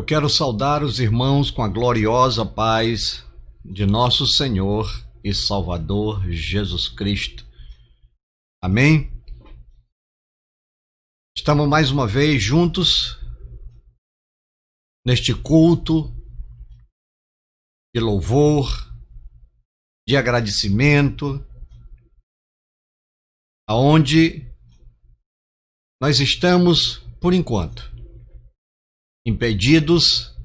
Eu quero saudar os irmãos com a gloriosa paz de nosso Senhor e Salvador Jesus Cristo. Amém? Estamos mais uma vez juntos neste culto de louvor, de agradecimento, aonde nós estamos, por enquanto, impedidos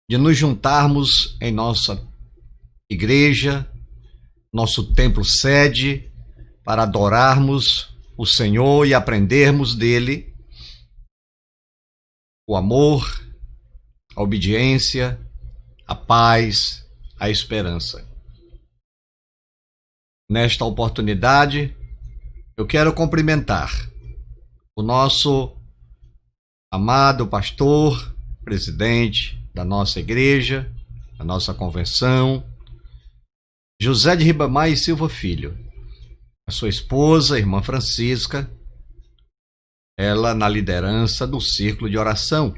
de nos juntarmos em nossa igreja, nosso templo sede, para adorarmos o Senhor e aprendermos dele o amor, a obediência, a paz, a esperança. Nesta oportunidade, eu quero cumprimentar o nosso amado pastor, presidente da nossa igreja, da nossa convenção, José de Ribamar e Silva Filho, a sua esposa, a irmã Francisca, ela na liderança do círculo de oração.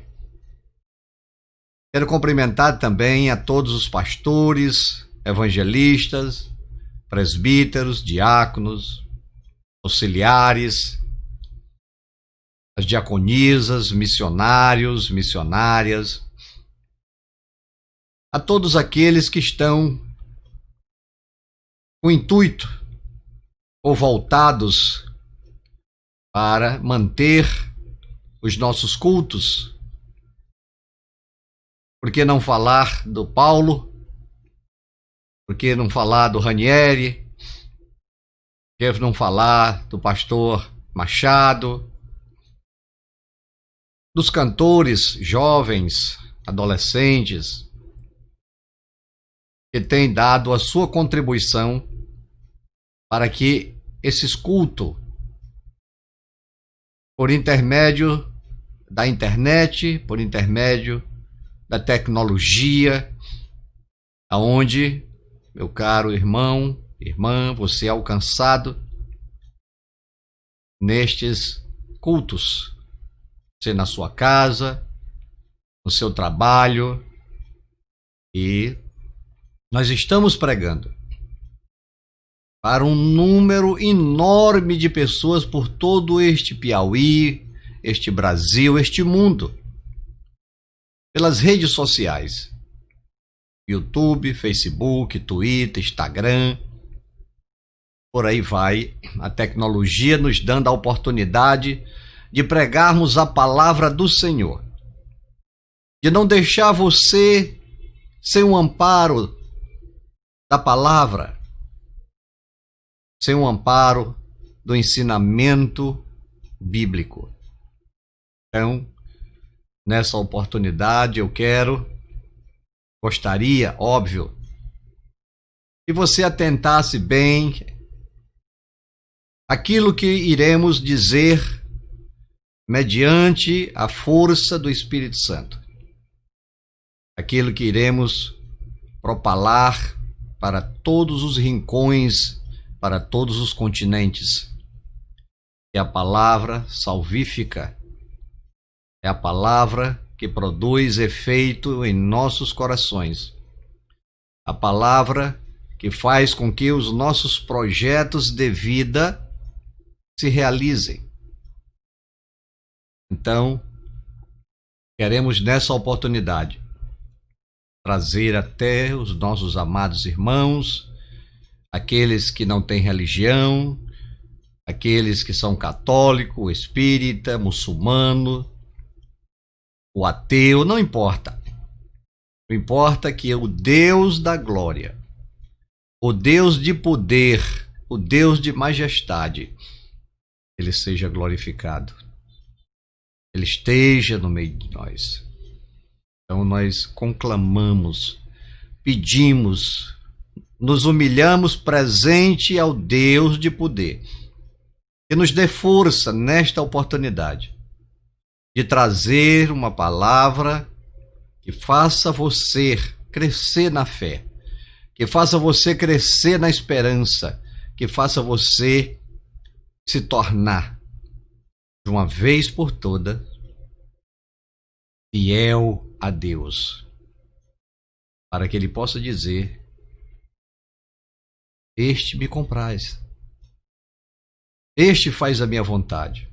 Quero cumprimentar também a todos os pastores, evangelistas, presbíteros, diáconos, auxiliares, as diaconisas, missionários, missionárias, a todos aqueles que estão com o intuito ou voltados para manter os nossos cultos. Por que não falar do Paulo? Por que não falar do Ranieri? Por que não falar do pastor Machado? Dos cantores jovens, adolescentes, que têm dado a sua contribuição para que esses cultos, por intermédio da internet, por intermédio da tecnologia, aonde, meu caro irmão, irmã, você é alcançado nestes cultos. Você na sua casa, no seu trabalho, e nós estamos pregando para um número enorme de pessoas por todo este Piauí, este Brasil, este mundo, pelas redes sociais, YouTube, Facebook, Twitter, Instagram, por aí vai, a tecnologia nos dando a oportunidade de pregarmos a palavra do Senhor, de não deixar você sem um amparo da palavra, sem um amparo do ensinamento bíblico. Então, nessa oportunidade eu gostaria, óbvio, que você atentasse bem aquilo que iremos dizer mediante a força do Espírito Santo. Aquilo que iremos propalar para todos os rincões, para todos os continentes. É a palavra salvífica. É a palavra que produz efeito em nossos corações. A palavra que faz com que os nossos projetos de vida se realizem. Então, queremos nessa oportunidade trazer até os nossos amados irmãos, aqueles que não têm religião, aqueles que são católico, espírita, muçulmano, o ateu, não importa. O importa é que o Deus da glória, o Deus de poder, o Deus de majestade, ele seja glorificado. Ele esteja no meio de nós. Então nós conclamamos, pedimos, nos humilhamos presente ao Deus de poder, que nos dê força nesta oportunidade de trazer uma palavra que faça você crescer na fé, que faça você crescer na esperança, que faça você se tornar, de uma vez por todas, fiel a Deus, para que ele possa dizer: este me compraz, este faz a minha vontade,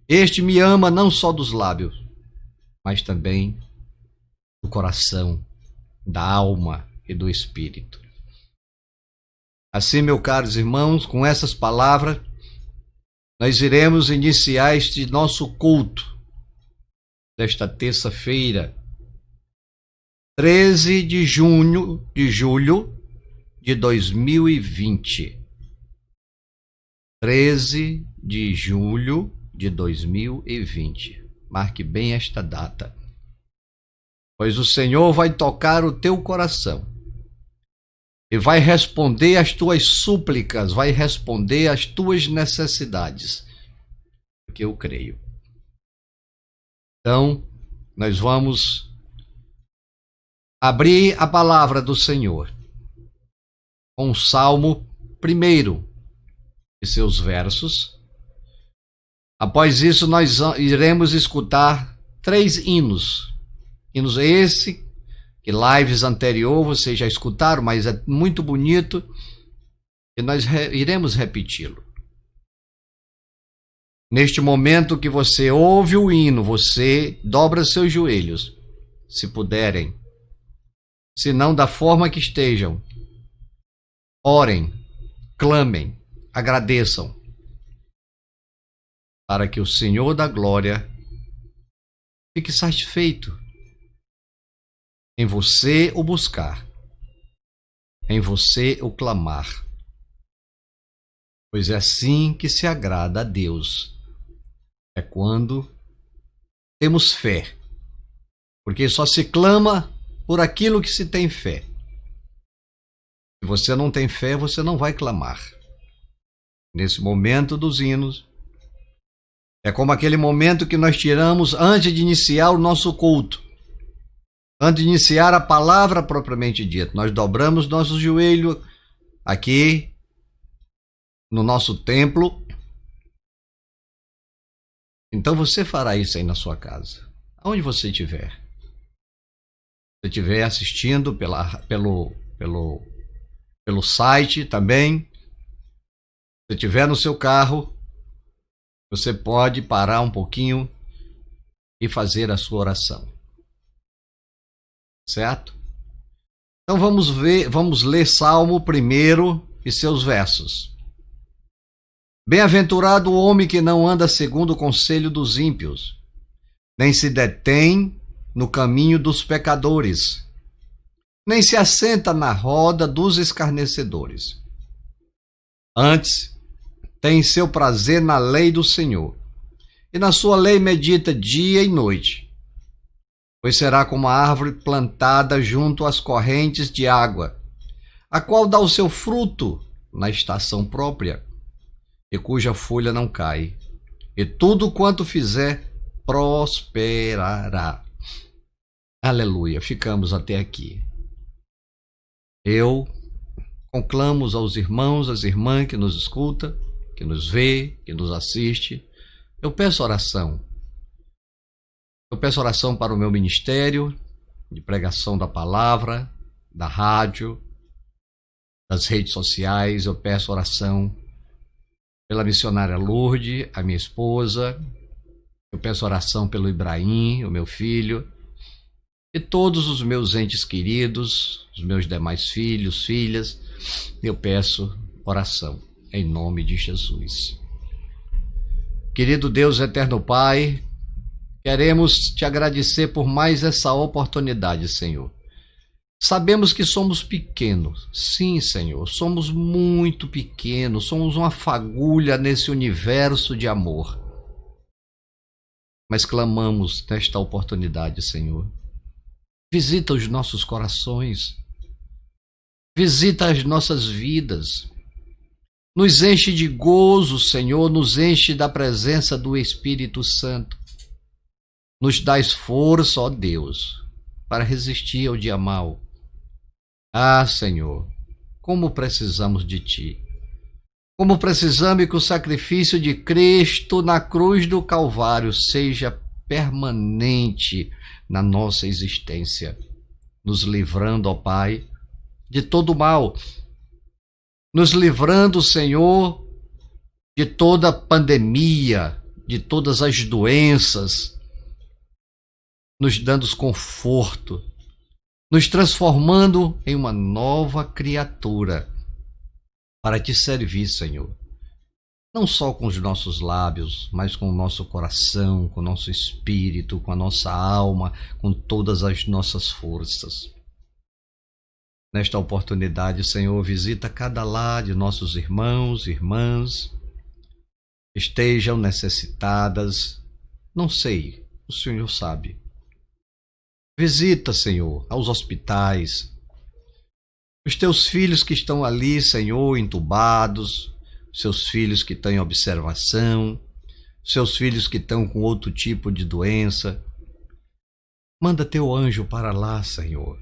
este me ama não só dos lábios, mas também do coração, da alma e do espírito. Assim, meus caros irmãos, com essas palavras, nós iremos iniciar este nosso culto desta terça-feira, 13 de julho de 2020. 13 de julho de 2020. Marque bem esta data, pois o Senhor vai tocar o teu coração e vai responder às tuas súplicas, vai responder às tuas necessidades, porque eu creio. Então, nós vamos abrir a palavra do Senhor com o Salmo 1 e seus versos. Após isso, nós iremos escutar 3 hinos. Hinos esse, que lives anterior vocês já escutaram, mas é muito bonito, e nós iremos repeti-lo. Neste momento que você ouve o hino, você dobra seus joelhos, se puderem. Se não, da forma que estejam, orem, clamem, agradeçam, para que o Senhor da glória fique satisfeito em você o buscar, em você o clamar, pois é assim que se agrada a Deus. É quando temos fé, porque só se clama por aquilo que se tem fé. Se você não tem fé, você não vai clamar. Nesse momento dos hinos, é como aquele momento que nós tiramos antes de iniciar o nosso culto, antes de iniciar a palavra propriamente dita. Nós dobramos nosso joelho aqui no nosso templo. Então você fará isso aí na sua casa, aonde você estiver. Se estiver assistindo pelo site também, se estiver no seu carro, você pode parar um pouquinho e fazer a sua oração. Certo? Então vamos ler Salmo 1 e seus versos. Bem-aventurado o homem que não anda segundo o conselho dos ímpios, nem se detém no caminho dos pecadores, nem se assenta na roda dos escarnecedores. Antes, tem seu prazer na lei do Senhor, e na sua lei medita dia e noite. Pois será como a árvore plantada junto às correntes de água, a qual dá o seu fruto na estação própria, e cuja folha não cai, e tudo quanto fizer prosperará. Aleluia, ficamos até aqui. Eu conclamo aos irmãos, às irmãs que nos escuta, que nos vê, que nos assiste. Eu peço oração. Eu peço oração para o meu ministério de pregação da palavra, da rádio, das redes sociais. Eu peço oração pela missionária Lourdes, a minha esposa. Eu peço oração pelo Ibrahim, o meu filho, e todos os meus entes queridos, os meus demais filhos, filhas. Eu peço oração em nome de Jesus. Querido Deus, eterno Pai, queremos te agradecer por mais essa oportunidade, Senhor. Sabemos que somos pequenos. Sim, Senhor, somos muito pequenos. Somos uma fagulha nesse universo de amor. Mas clamamos nesta oportunidade, Senhor. Visita os nossos corações. Visita as nossas vidas. Nos enche de gozo, Senhor. Nos enche da presença do Espírito Santo. Nos dás força, ó Deus, para resistir ao dia mau. Ah, Senhor, como precisamos de Ti. Como precisamos que o sacrifício de Cristo na cruz do Calvário seja permanente na nossa existência, nos livrando, ó Pai, de todo mal, nos livrando, Senhor, de toda pandemia, de todas as doenças, nos dando conforto, nos transformando em uma nova criatura para te servir, Senhor. Não só com os nossos lábios, mas com o nosso coração, com o nosso espírito, com a nossa alma, com todas as nossas forças. Nesta oportunidade, Senhor, visita cada lar de nossos irmãos e irmãs, estejam necessitadas, não sei, o Senhor sabe. Visita, Senhor, aos hospitais, os teus filhos que estão ali, Senhor, entubados, seus filhos que estão em observação, seus filhos que estão com outro tipo de doença. Manda teu anjo para lá, Senhor,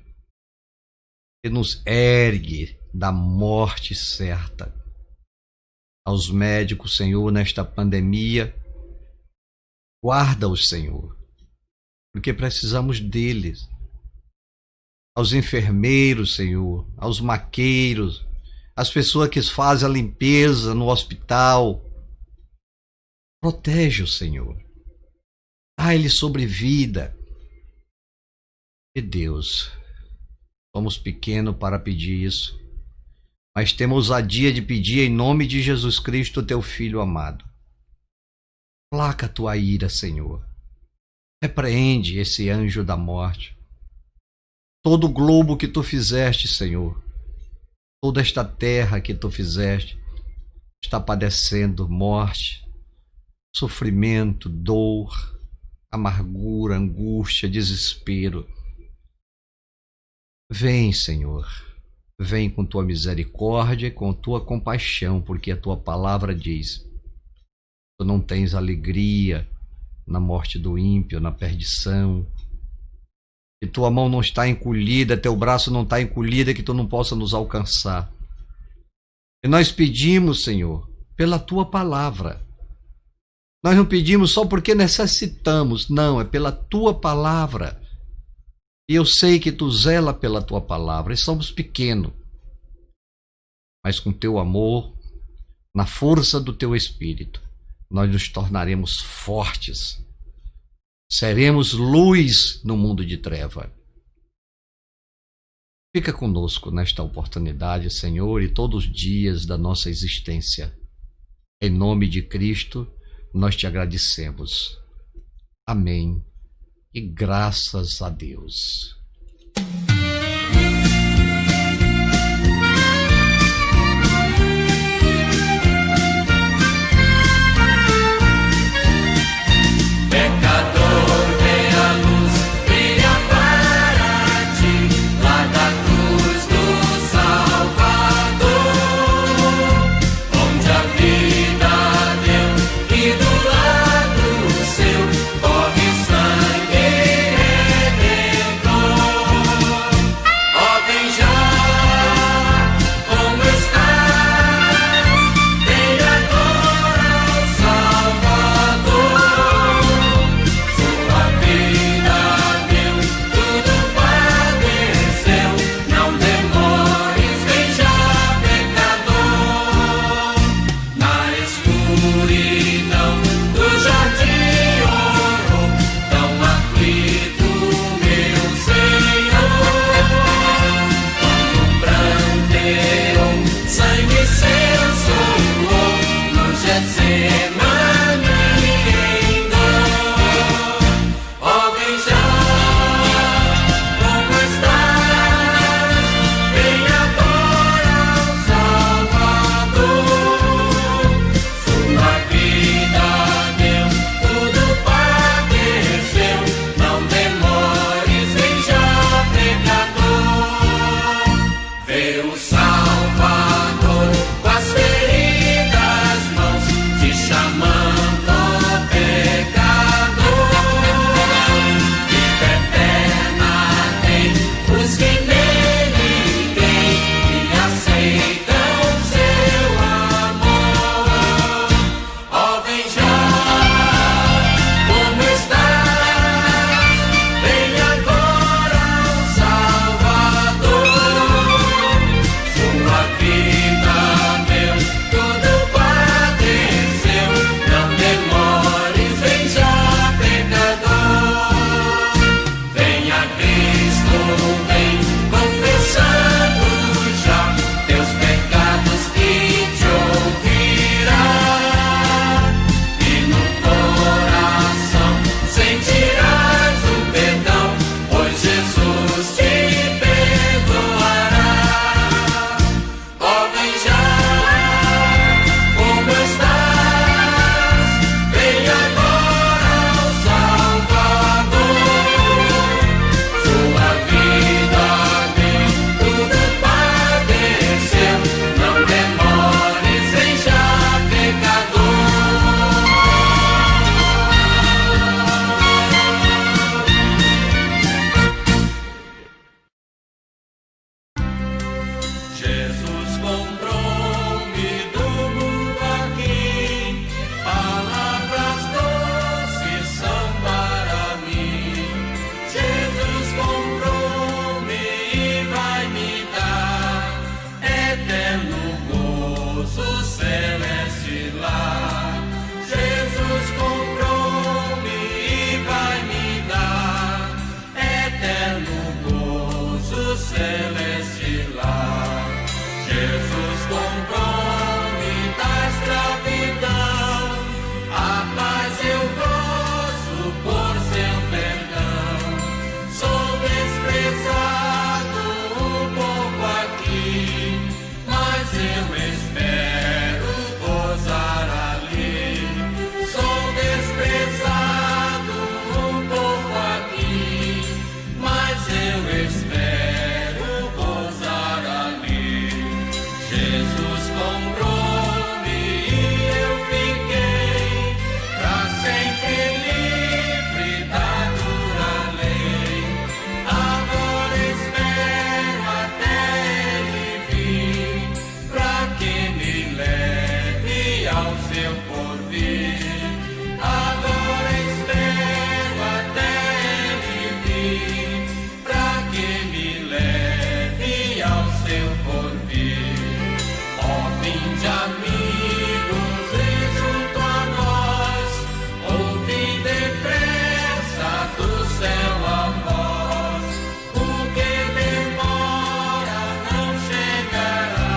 e nos ergue da morte certa. Aos médicos, Senhor, nesta pandemia, guarda-os, Senhor, porque precisamos deles. Aos enfermeiros, Senhor, aos maqueiros, as pessoas que fazem a limpeza no hospital, protege o Senhor, dá-lhe sobrevida. E Deus, somos pequenos para pedir isso, mas temos ousadia de pedir em nome de Jesus Cristo, teu Filho amado. Placa a tua ira, Senhor, repreende esse anjo da morte. Todo o globo que tu fizeste, Senhor, toda esta terra que tu fizeste está padecendo morte, sofrimento, dor, amargura, angústia, desespero. Vem, Senhor, vem com tua misericórdia e com tua compaixão, porque a tua palavra diz: tu não tens alegria na morte do ímpio, na perdição, que tua mão não está encolhida, teu braço não está encolhido, que tu não possa nos alcançar. E nós pedimos, Senhor, pela tua palavra. Nós não pedimos só porque necessitamos, não, é pela tua palavra. E eu sei que tu zela pela tua palavra, e somos pequenos, mas com teu amor, na força do teu Espírito, nós nos tornaremos fortes. Seremos luz no mundo de treva. Fica conosco nesta oportunidade, Senhor, e todos os dias da nossa existência. Em nome de Cristo, nós te agradecemos. Amém. E graças a Deus. comprou-me e eu fiquei pra sempre livre da dura lei. Agora espero até ele vir, pra que me leve ao seu porvir. Agora espero até ele vir, pra que me leve ao seu porvir. Ó, vinde amigos, e junto a nós, ouvi depressa do céu a voz. O que demora não chegará,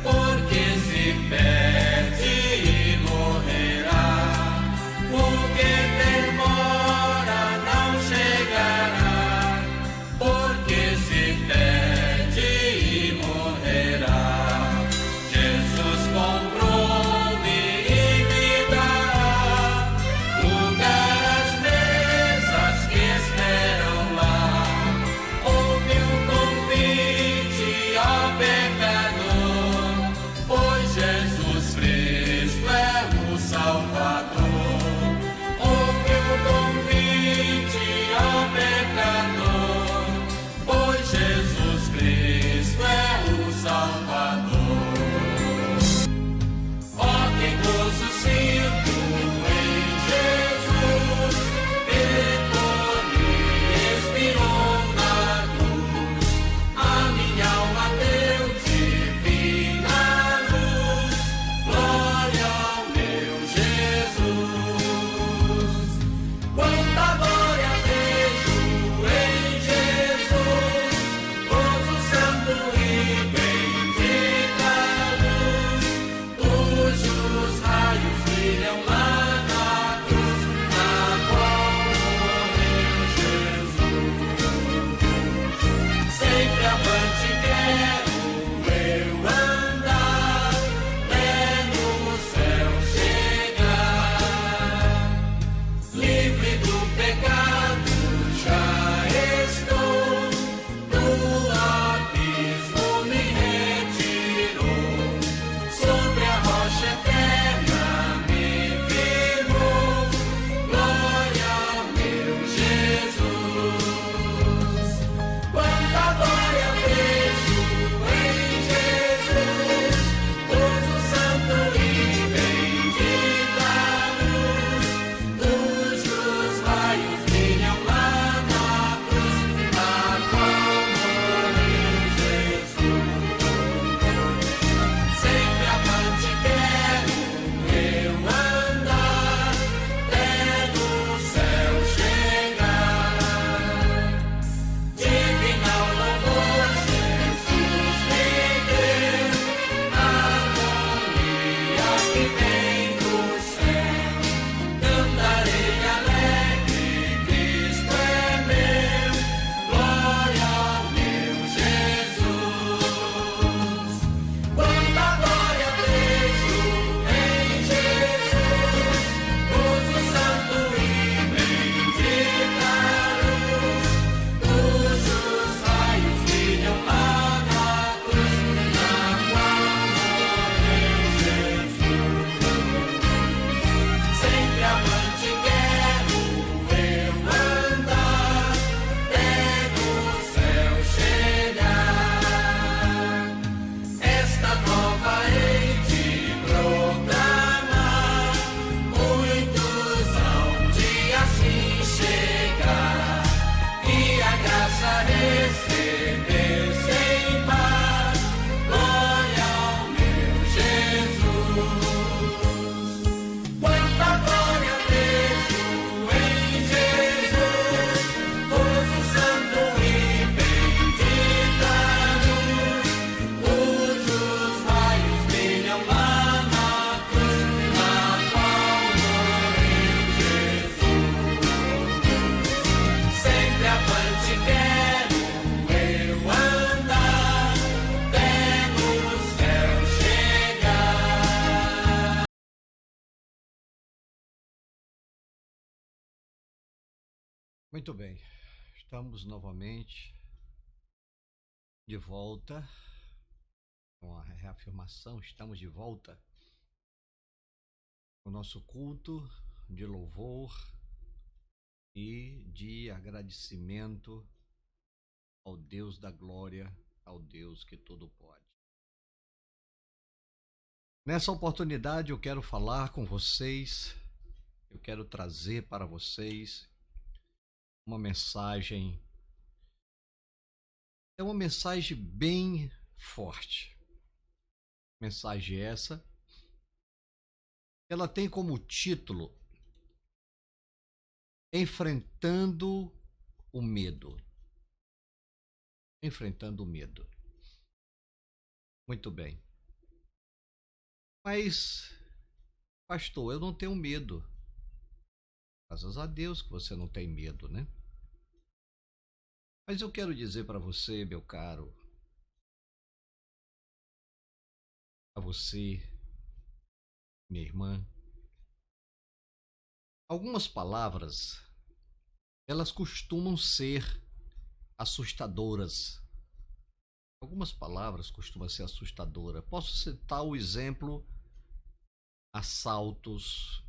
porque se perde e morrerá. O que demora não chegará, porque se perde e morrerá. Jesus comprou-me e me dará lugar às mesas que esperam lá. Ouve o convite ao pecador, pois Jesus Cristo é o Salvador. Ouve o convite ao pecador, pois Jesus Cristo é o Salvador. Ó, que gozo sinto em Jesus, perdoou-me, expirou na cruz. A minha alma deu divina luz, glória ao meu Jesus. Quanta glória vejo em Jesus, gozo santo e bendita luz, cujos raios brilham lá na cruz, na qual morreu Jesus. Sempre avante quero eu andar, até no céu chegar. Livre do pecado já estou, do abismo me retirou, sobre a rocha eterna me firmou, glória ao meu Jesus. Quanta glória vejo em Jesus, gozo santo e bendita luz, cujos raios brilham lá na cruz, na qual morreu Jesus. Sempre avante quero eu andar, até no céu chegar. Divinal louvor Jesus me deu, harmonia que vem do céu. Cantarei alegre, Cristo é meu, glória ao meu Jesus. Quanta glória vejo em Jesus, gozo santo e bendita luz, cujos raios brilham lá na cruz, na qual morreu Jesus. Sempre avante quero eu andar, até no céu chegar. Esta nova hei de proclamar, muitos hão de assim chegar, e a graça receber sem par, glória ao meu Jesus. Quanta glória vejo em Jesus, gozo santo e bendita luz, cujos raios brilham lá na cruz, na qual morreu Jesus. Sempre avante quero eu andar, até no céu chegar. Muito bem, estamos novamente de volta Com a reafirmação, estamos de volta com o nosso culto de louvor e de agradecimento ao Deus da glória, ao Deus que tudo pode. Nessa oportunidade eu quero falar com vocês, eu quero trazer para vocês uma mensagem. É uma mensagem bem forte. Mensagem essa. Ela tem como título Enfrentando o Medo. Enfrentando o medo. Muito bem. Mas, pastor, eu não tenho medo. Graças a Deus que você não tem medo, né? Mas eu quero dizer para você, meu caro, a você, minha irmã, algumas palavras, elas costumam ser assustadoras. Algumas palavras costumam ser assustadoras. Posso citar o exemplo: assaltos,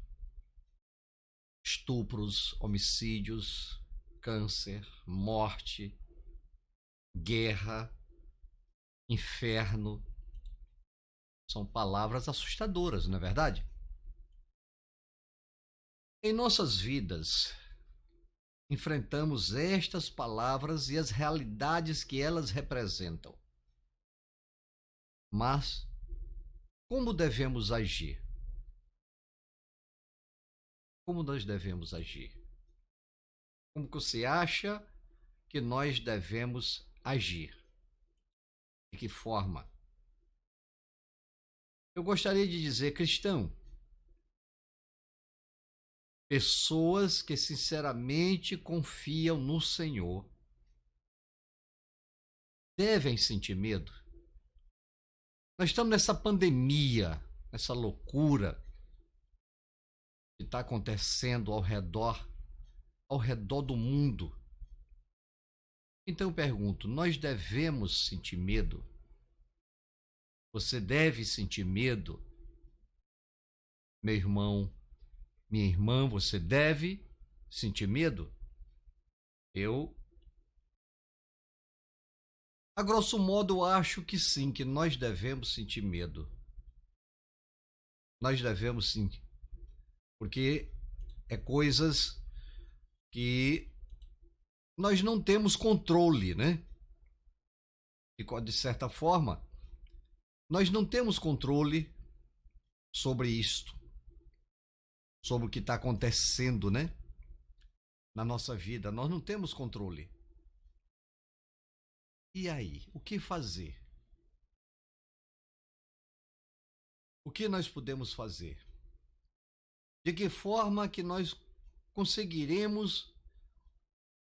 estupros, homicídios, câncer, morte, guerra, inferno. São palavras assustadoras, não é verdade? Em nossas vidas, enfrentamos estas palavras e as realidades que elas representam. Mas, como devemos agir? Como nós devemos agir? Como que você acha que nós devemos agir? De que forma? Eu gostaria de dizer, cristão, pessoas que sinceramente confiam no Senhor devem sentir medo. Nós estamos nessa pandemia, nessa loucura que está acontecendo ao redor do mundo. Então eu pergunto, nós devemos sentir medo? Você deve sentir medo? Meu irmão, minha irmã, você deve sentir medo? A grosso modo, eu acho que sim, que nós devemos sentir medo. Nós devemos sim, porque é coisas que nós não temos controle, né? E de certa forma, nós não temos controle sobre isto, sobre o que está acontecendo, né? Na nossa vida, nós não temos controle. E aí, o que fazer? O que nós podemos fazer? De que forma que nós conseguiremos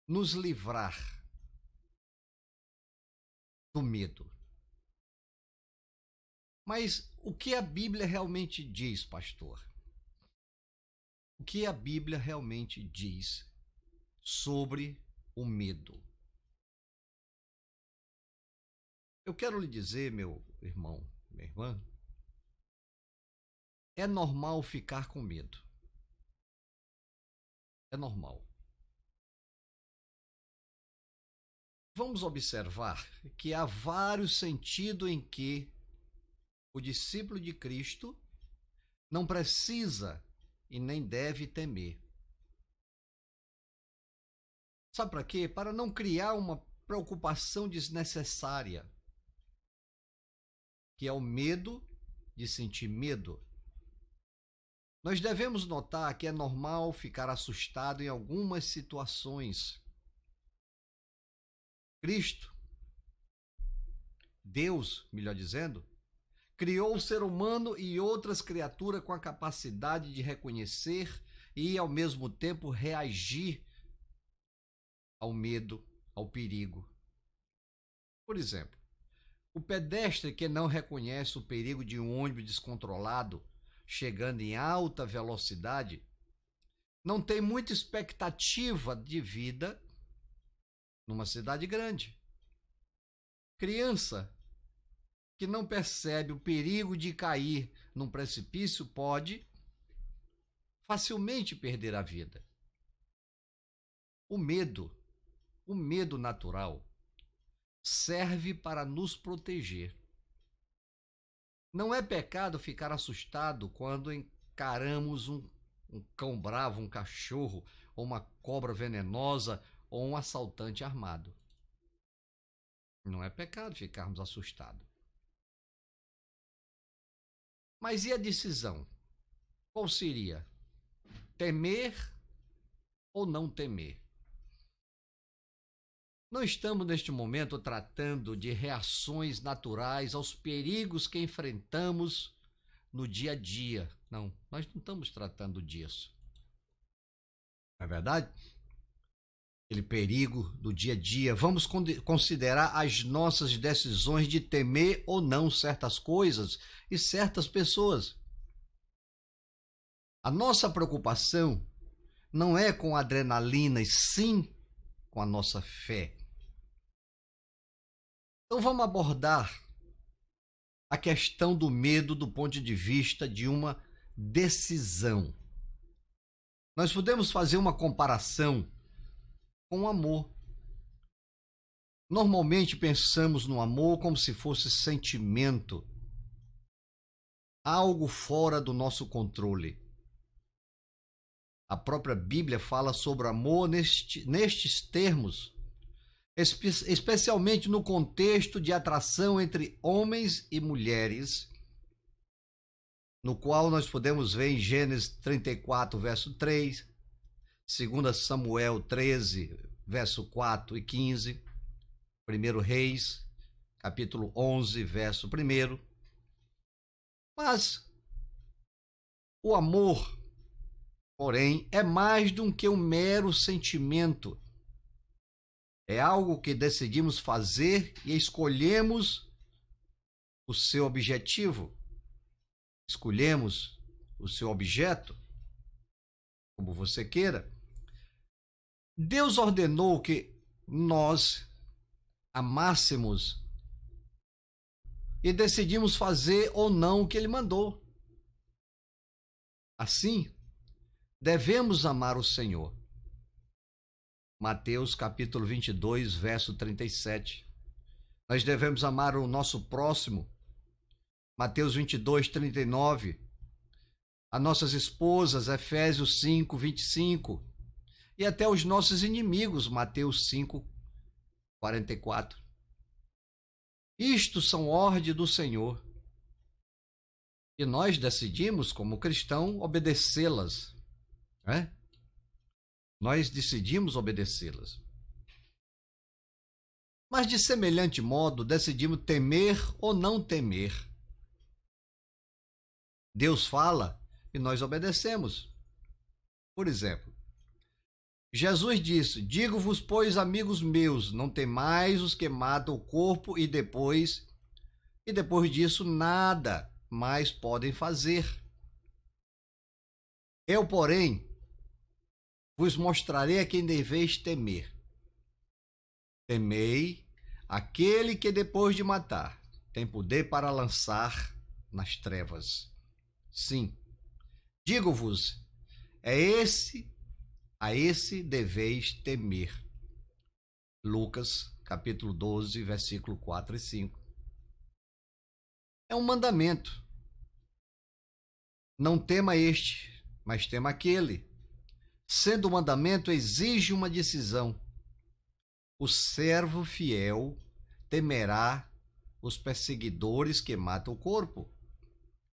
nos livrar do medo? Mas o que a Bíblia realmente diz, pastor? O que a Bíblia realmente diz sobre o medo? Eu quero lhe dizer, meu irmão, minha irmã, é normal ficar com medo. É normal. Vamos observar que há vários sentidos em que o discípulo de Cristo não precisa e nem deve temer. Sabe para quê? Para não criar uma preocupação desnecessária, que é o medo de sentir medo. Nós devemos notar que é normal ficar assustado em algumas situações. Cristo, Deus, melhor dizendo, criou o ser humano e outras criaturas com a capacidade de reconhecer e, ao mesmo tempo, reagir ao medo, ao perigo. Por exemplo, o pedestre que não reconhece o perigo de um ônibus descontrolado chegando em alta velocidade não tem muita expectativa de vida numa cidade grande. Criança que não percebe o perigo de cair num precipício pode facilmente perder a vida. O medo natural, serve para nos proteger. Não é pecado ficar assustado quando encaramos um cão bravo, um cachorro, ou uma cobra venenosa, ou um assaltante armado. Não é pecado ficarmos assustados. Mas e a decisão? Qual seria? Temer ou não temer? Não estamos neste momento tratando de reações naturais aos perigos que enfrentamos no dia a dia. Não, nós não estamos tratando disso. Não é verdade? Aquele perigo do dia a dia. Vamos considerar as nossas decisões de temer ou não certas coisas e certas pessoas. A nossa preocupação não é com a adrenalina, e sim com a nossa fé. Então vamos abordar a questão do medo do ponto de vista de uma decisão. Nós podemos fazer uma comparação com o amor. Normalmente pensamos no amor como se fosse sentimento, algo fora do nosso controle. A própria Bíblia fala sobre amor nestes termos, especialmente no contexto de atração entre homens e mulheres, no qual nós podemos ver em Gênesis 34, verso 3, 2 Samuel 13, verso 4 e 15, 1 Reis, capítulo 11, verso 1. Mas o amor, porém, é mais do que um mero sentimento. É algo que decidimos fazer e escolhemos o seu objetivo. Escolhemos o seu objeto, como você queira. Deus ordenou que nós amássemos e decidimos fazer ou não o que Ele mandou. Assim, devemos amar o Senhor. Mateus capítulo 22, verso 37. Nós devemos amar o nosso próximo. Mateus 22, 39. As nossas esposas, Efésios 5, 25. E até os nossos inimigos, Mateus 5, 44. Isto são ordens do Senhor. E nós decidimos, como cristão, obedecê-las. Nós decidimos obedecê-las. Mas de semelhante modo, decidimos temer ou não temer. Deus fala e nós obedecemos. Por exemplo, Jesus disse: digo-vos, pois, amigos meus, não temais os que matam o corpo e depois disso nada mais podem fazer. Eu, porém, vos mostrarei a quem deveis temer. Temei aquele que depois de matar tem poder para lançar nas trevas. Sim, digo-vos, a esse deveis temer. Lucas, capítulo 12, versículo 4 e 5. É um mandamento. Não tema este, mas tema aquele. Sendo o mandamento, exige uma decisão. O servo fiel temerá os perseguidores que matam o corpo,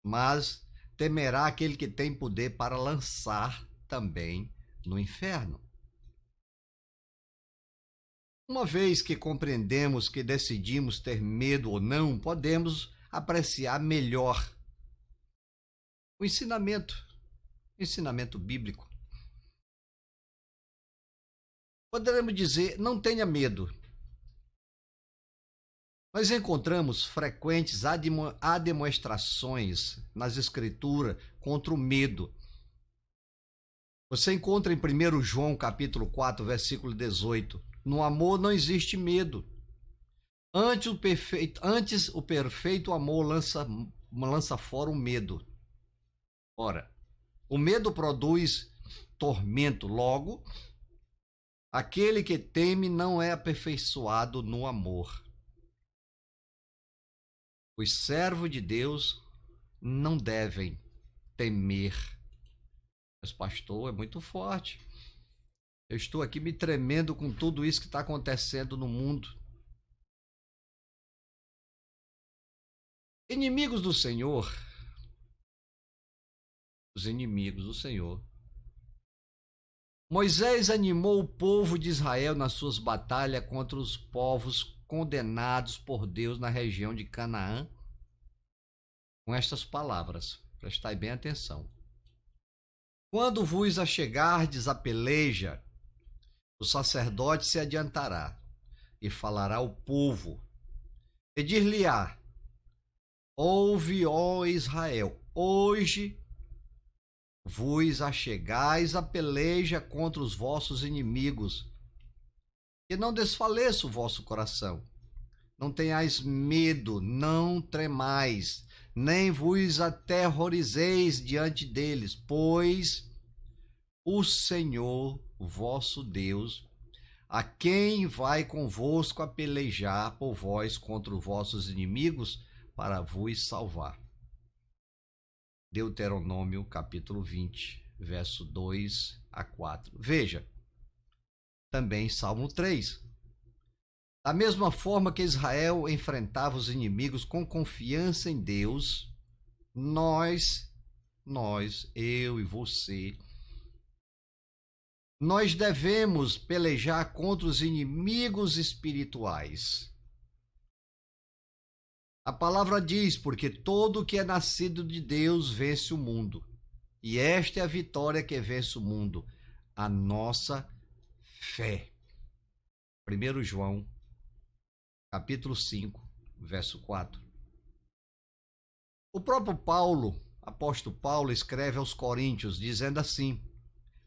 mas temerá aquele que tem poder para lançar também no inferno. Uma vez que compreendemos que decidimos ter medo ou não, podemos apreciar melhor o ensinamento bíblico. Poderemos dizer: não tenha medo. Nós encontramos frequentes admoestações nas Escrituras contra o medo. Você encontra em 1 João capítulo 4, versículo 18. No amor não existe medo. Antes o perfeito amor lança fora o medo. Ora, o medo produz tormento, logo, aquele que teme não é aperfeiçoado no amor. Os servos de Deus não devem temer. Mas, pastor, é muito forte. Eu estou aqui me tremendo com tudo isso que está acontecendo no mundo. Inimigos do Senhor. Os inimigos do Senhor. Moisés animou o povo de Israel nas suas batalhas contra os povos condenados por Deus na região de Canaã, com estas palavras. Prestai bem atenção. Quando vos achegardes à peleja, o sacerdote se adiantará e falará ao povo, e dir-lhe-á: ouve, ó Israel, hoje vos achegais à peleja contra os vossos inimigos, que não desfaleça o vosso coração. Não tenhais medo, não tremais, nem vos aterrorizeis diante deles, pois o Senhor, vosso Deus, a quem vai convosco a pelejar por vós contra os vossos inimigos, para vos salvar. Deuteronômio capítulo 20, verso 2 a 4. Veja, também Salmo 3. Da mesma forma que Israel enfrentava os inimigos com confiança em Deus, nós, eu e você, nós devemos pelejar contra os inimigos espirituais. A palavra diz, porque todo que é nascido de Deus vence o mundo. E esta é a vitória que vence o mundo, a nossa fé. 1 João, capítulo 5, verso 4. O próprio Paulo, apóstolo Paulo, escreve aos Coríntios, dizendo assim: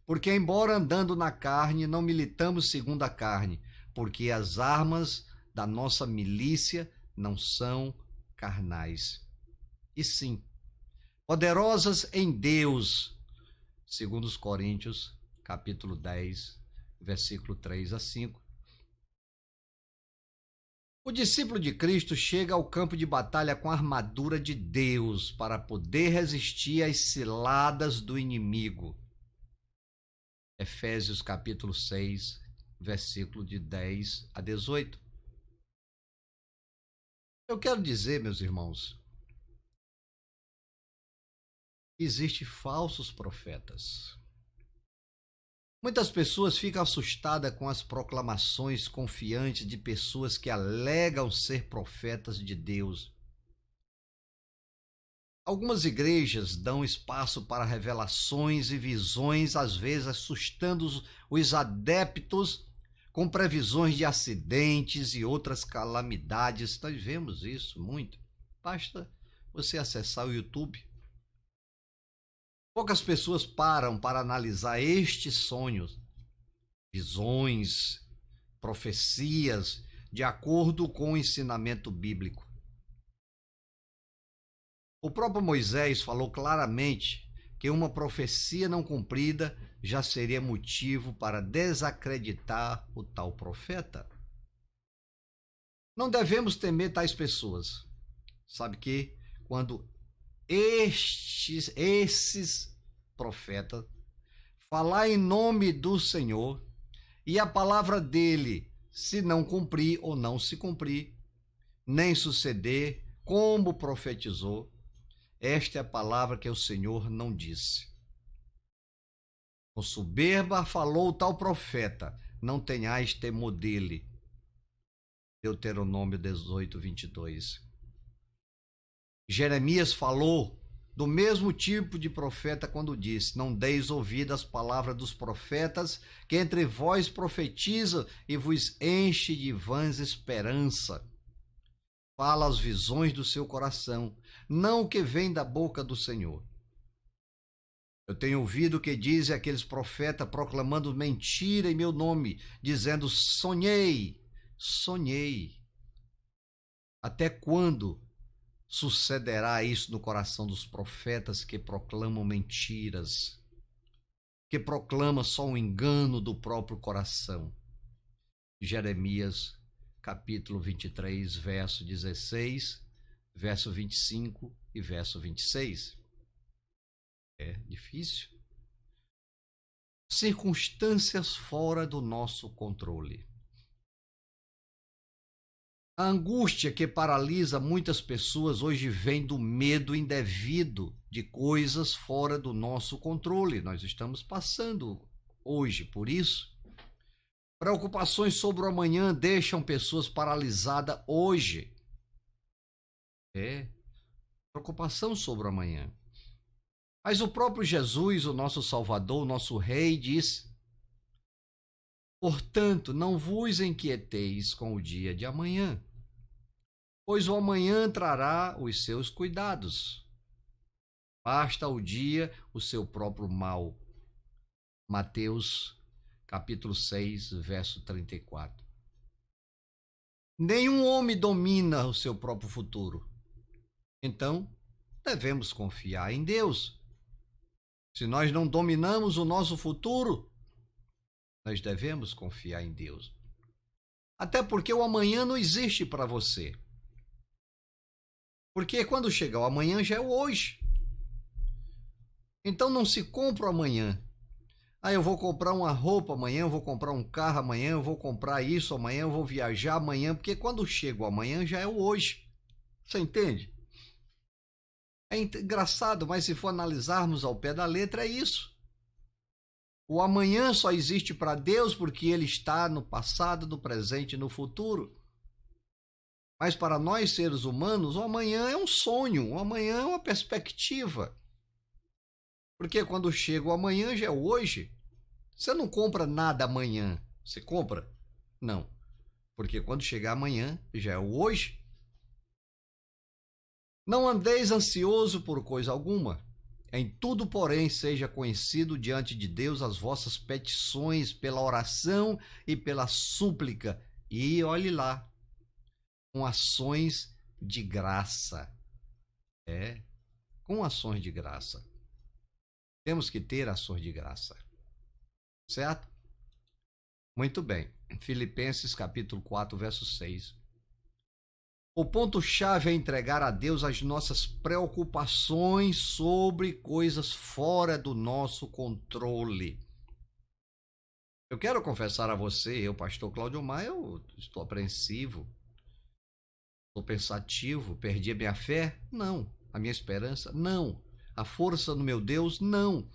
porque embora andando na carne, não militamos segundo a carne, porque as armas da nossa milícia não são carnais, e sim poderosas em Deus, segundo os Coríntios, capítulo 10, versículo 3 a 5. O discípulo de Cristo chega ao campo de batalha com a armadura de Deus para poder resistir às ciladas do inimigo. Efésios capítulo 6, versículo de 10 a 18. Eu quero dizer, meus irmãos, que existem falsos profetas. Muitas pessoas ficam assustadas com as proclamações confiantes de pessoas que alegam ser profetas de Deus. Algumas igrejas dão espaço para revelações e visões, às vezes assustando os adeptos com previsões de acidentes e outras calamidades. Nós vemos isso muito. Basta você acessar o YouTube. Poucas pessoas param para analisar estes sonhos, visões, profecias, de acordo com o ensinamento bíblico. O próprio Moisés falou claramente que uma profecia não cumprida já seria motivo para desacreditar o tal profeta. Não devemos temer tais pessoas. Sabe que quando esses profetas falar em nome do Senhor e a palavra dele se não cumprir ou não se cumprir, nem suceder como profetizou, esta é a palavra que o Senhor não disse. Com soberba falou o tal profeta, não tenhais temor dele. Deuteronômio 18, 22. Jeremias falou do mesmo tipo de profeta quando disse: não deis ouvido às palavras dos profetas, que entre vós profetizam e vos enche de vãs esperança. Fala as visões do seu coração, não o que vem da boca do Senhor. Eu tenho ouvido o que dizem aqueles profetas proclamando mentira em meu nome, dizendo: sonhei. Até quando sucederá isso no coração dos profetas que proclamam mentiras, que proclamam só um engano do próprio coração? Jeremias, capítulo 23, verso 16, verso 25 e verso 26. É difícil. Circunstâncias fora do nosso controle. A angústia que paralisa muitas pessoas hoje vem do medo indevido de coisas fora do nosso controle. Nós estamos passando hoje por isso. Preocupações sobre o amanhã deixam pessoas paralisadas hoje. Preocupação sobre o amanhã. Mas o próprio Jesus, o nosso Salvador, o nosso Rei, diz: portanto, não vos inquieteis com o dia de amanhã, pois o amanhã trará os seus cuidados. Basta o dia o seu próprio mal. Mateus, capítulo 6, verso 34. Nenhum homem domina o seu próprio futuro. Então, devemos confiar em Deus. Se nós não dominamos o nosso futuro, nós devemos confiar em Deus. Até porque o amanhã não existe para você. Porque quando chegar o amanhã já é o hoje. Então não se compra o amanhã. Eu vou comprar uma roupa amanhã, eu vou comprar um carro amanhã, eu vou comprar isso amanhã, eu vou viajar amanhã, porque quando chega o amanhã já é o hoje. Você entende? É engraçado, mas se for analisarmos ao pé da letra, é isso. O amanhã só existe para Deus porque ele está no passado, no presente e no futuro. Mas para nós seres humanos, o amanhã é um sonho, o amanhã é uma perspectiva. Porque quando chega o amanhã já é o hoje. Você não compra nada amanhã. Você compra? Não. Porque quando chegar amanhã já é o hoje. Não andeis ansioso por coisa alguma. Em tudo, porém, seja conhecido diante de Deus as vossas petições pela oração e pela súplica. E olhe lá, com ações de graça. Com ações de graça. Temos que ter ações de graça. Certo? Muito bem. Filipenses capítulo 4, verso 6. O ponto-chave é entregar a Deus as nossas preocupações sobre coisas fora do nosso controle. Eu quero confessar a você, eu, pastor Cláudio Maia, eu estou apreensivo, estou pensativo, perdi a minha fé? Não. A minha esperança? Não. A força do meu Deus? Não.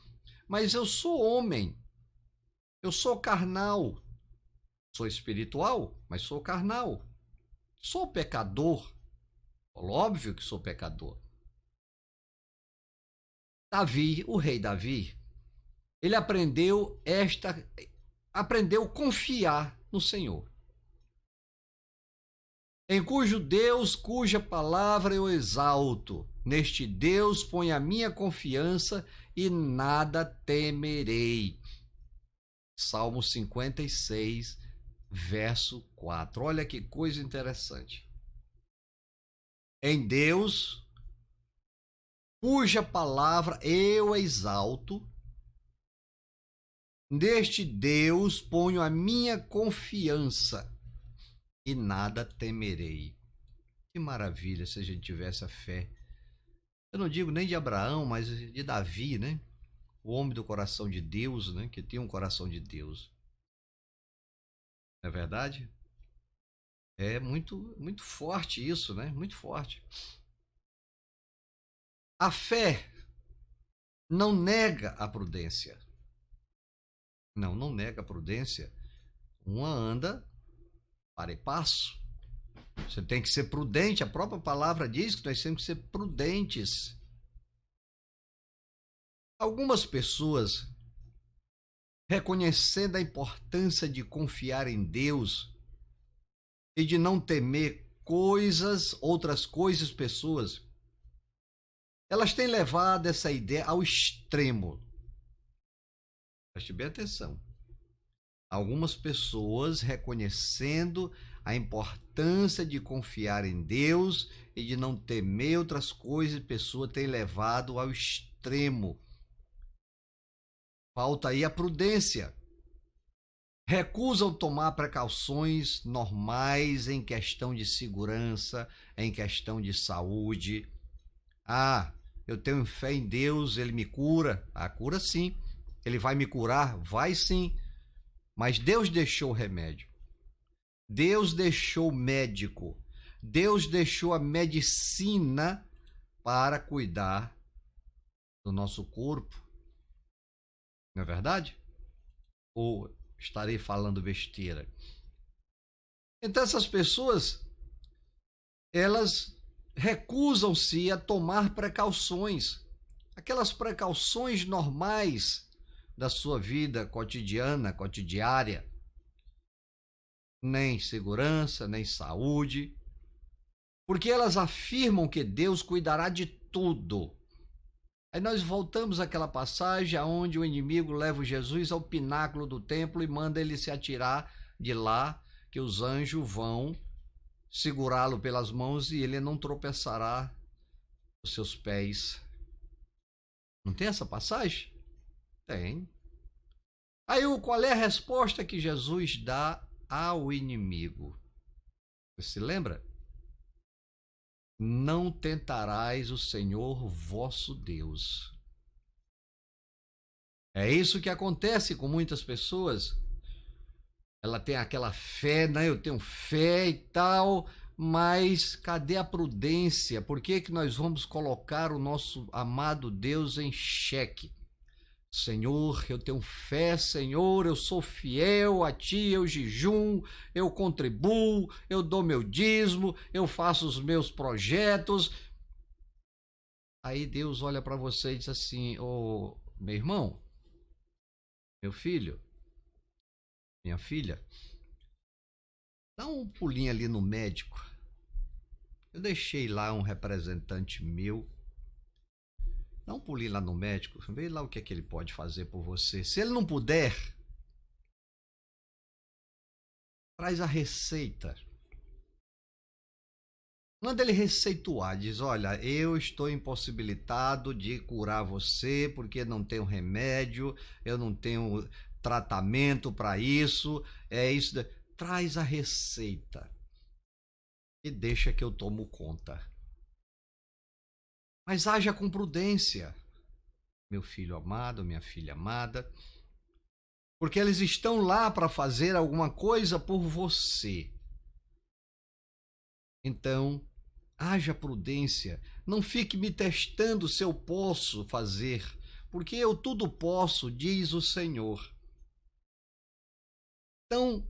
Mas eu sou homem, eu sou carnal, sou espiritual, mas sou carnal. Sou pecador. Óbvio que sou pecador. Davi, o rei Davi, ele aprendeu a confiar no Senhor. Em cujo Deus, cuja palavra eu exalto. Neste Deus ponho a minha confiança e nada temerei. Salmo 56, verso 4. Olha que coisa interessante. Em Deus, cuja palavra eu exalto, neste Deus ponho a minha confiança e nada temerei. Que maravilha se a gente tivesse a fé. Eu não digo nem de Abraão, mas de Davi, né? O homem do coração de Deus, né? Que tinha um coração de Deus. Não é verdade? É muito, muito forte isso, né? Muito forte. A fé não nega a prudência. Não nega a prudência. Uma anda para e passo. Você tem que ser prudente. A própria palavra diz que nós temos que ser prudentes. Algumas pessoas, reconhecendo a importância de confiar em Deus e de não temer outras coisas, pessoas, elas têm levado essa ideia ao extremo. Preste bem atenção. Algumas pessoas reconhecendo a importância de confiar em Deus e de não temer outras coisas, a pessoa tem levado ao extremo. Falta aí a prudência. Recusam tomar precauções normais em questão de segurança, em questão de saúde. Ah, eu tenho fé em Deus, Ele me cura. Ah, cura sim. Ele vai me curar? Vai sim. Mas Deus deixou o remédio. Deus deixou o médico. Deus deixou a medicina para cuidar do nosso corpo. Não é verdade? Ou estarei falando besteira? Então essas pessoas, elas recusam-se a tomar precauções. Aquelas precauções normais da sua vida cotidiária. Nem segurança, nem saúde. Porque elas afirmam que Deus cuidará de tudo. Aí nós voltamos àquela passagem onde o inimigo leva Jesus ao pináculo do templo e manda ele se atirar de lá, que os anjos vão segurá-lo pelas mãos e ele não tropeçará os seus pés. Não tem essa passagem? Tem. Aí qual é a resposta que Jesus dá ao inimigo? Você se lembra? Não tentarás o Senhor vosso Deus. É isso que acontece com muitas pessoas. Ela tem aquela fé, né? Eu tenho fé e tal, mas cadê a prudência? Por que que nós vamos colocar o nosso amado Deus em xeque? Senhor, eu tenho fé, Senhor, eu sou fiel a Ti, eu jejum, eu contribuo, eu dou meu dízimo, eu faço os meus projetos. Aí Deus olha para você e diz assim: ô, meu irmão, meu filho, minha filha, dá um pulinho ali no médico. Eu deixei lá um representante meu. Dá um pulinho lá no médico, vê lá o que é que ele pode fazer por você. Se ele não puder, traz a receita. Manda ele receituar, diz: olha, eu estou impossibilitado de curar você porque não tenho remédio, eu não tenho tratamento para isso, é isso. Traz a receita e deixa que eu tomo conta. Mas haja com prudência, meu filho amado, minha filha amada, porque eles estão lá para fazer alguma coisa por você. Então, haja prudência, não fique me testando se eu posso fazer, porque eu tudo posso, diz o Senhor. Então,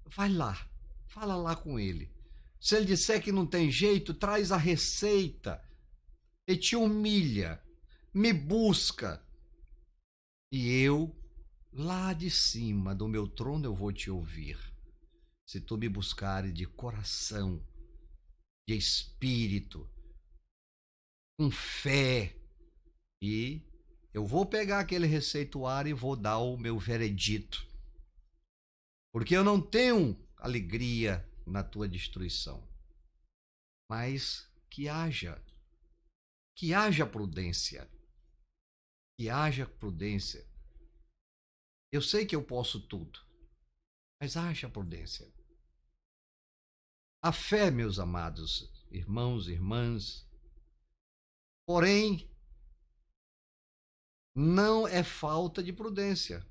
vai lá, fala lá com ele. Se ele disser que não tem jeito, traz a receita. E te humilha, me busca, e eu, lá de cima do meu trono, eu vou te ouvir. Se tu me buscares de coração, de espírito, com fé, e eu vou pegar aquele receituário e vou dar o meu veredito. Porque eu não tenho alegria na tua destruição, mas que haja prudência. Que haja prudência. Eu sei que eu posso tudo, mas haja prudência. A fé, meus amados irmãos e irmãs, porém, não é falta de prudência.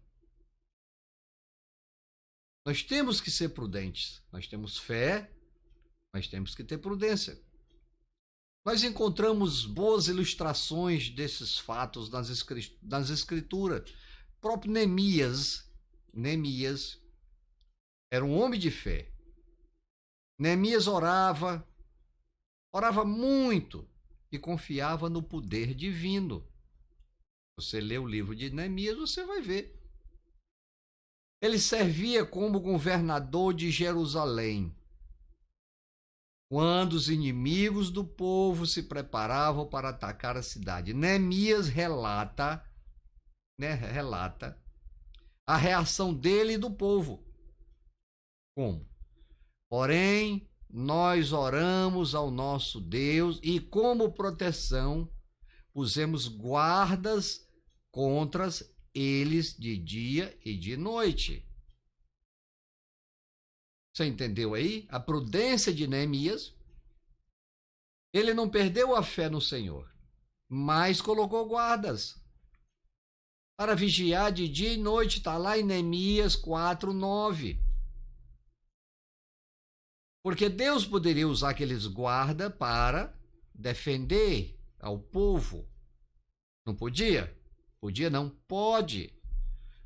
Nós temos que ser prudentes. Nós temos fé, mas temos que ter prudência. Nós encontramos boas ilustrações desses fatos nas escrituras. O próprio Neemias era um homem de fé. Neemias orava muito e confiava no poder divino. Você lê o livro de Neemias, você vai ver. Ele servia como governador de Jerusalém, quando os inimigos do povo se preparavam para atacar a cidade. Neemias relata a reação dele e do povo. Como? Porém, nós oramos ao nosso Deus e, como proteção, pusemos guardas contra eles de dia e de noite. Você entendeu aí? A prudência de Neemias. Ele não perdeu a fé no Senhor, mas colocou guardas para vigiar de dia e noite. Está lá em Neemias 4:9. Porque Deus poderia usar aqueles guardas para defender ao povo. Não podia? Podia não? Pode.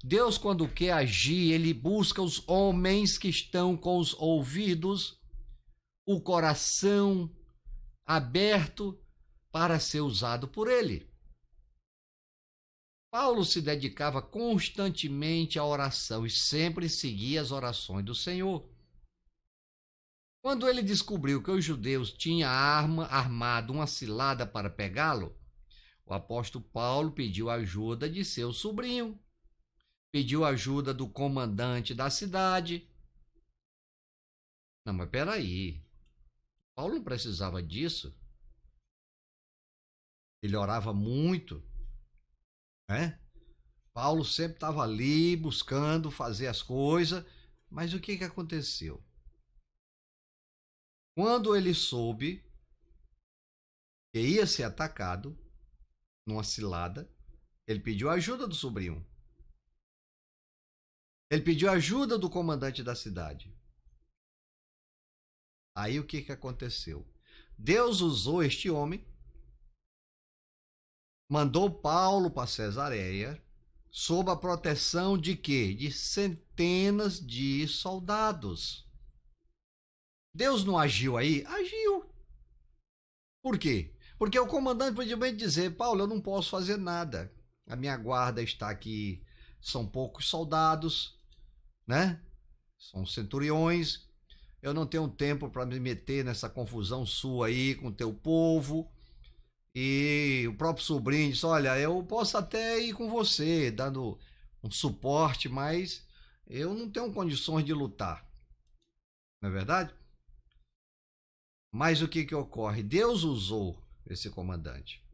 Deus, quando quer agir, ele busca os homens que estão com os ouvidos, o coração aberto para ser usado por ele. Paulo se dedicava constantemente à oração e sempre seguia as orações do Senhor. Quando ele descobriu que os judeus tinham armado uma cilada para pegá-lo, o apóstolo Paulo pediu ajuda de seu sobrinho, pediu ajuda do comandante da cidade. Não, mas peraí, Paulo não precisava disso. Ele orava muito, né? Paulo sempre estava ali buscando fazer as coisas, mas o que aconteceu? Quando ele soube que ia ser atacado numa cilada, ele pediu ajuda do sobrinho. Ele pediu ajuda do comandante da cidade. Aí o que aconteceu? Deus usou este homem, mandou Paulo para Cesareia, sob a proteção de quê? De centenas de soldados. Deus não agiu aí? Agiu. Por quê? Porque o comandante podia bem dizer: Paulo, eu não posso fazer nada. A minha guarda está aqui, são poucos soldados, né? São centuriões. Eu não tenho tempo para me meter nessa confusão sua aí com o teu povo. E o próprio sobrinho disse: olha, eu posso até ir com você, dando um suporte, mas eu não tenho condições de lutar. Não é verdade? Mas o que ocorre? Deus usou esse comandante.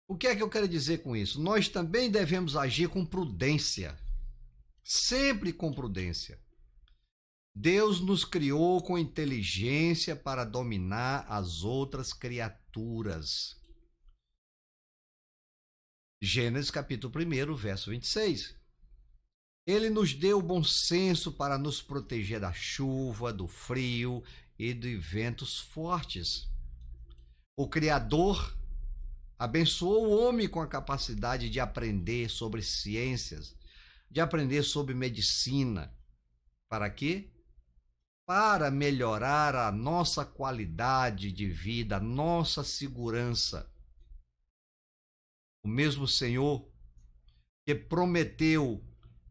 O que é que eu quero dizer com isso? Nós também devemos agir com prudência. Sempre com prudência. Deus nos criou com inteligência para dominar as outras criaturas. Gênesis capítulo 1, verso 26. Ele nos deu bom senso para nos proteger da chuva, do frio e de ventos fortes. O Criador abençoou o homem com a capacidade de aprender sobre ciências, de aprender sobre medicina. Para quê? Para melhorar a nossa qualidade de vida, a nossa segurança. O mesmo Senhor que prometeu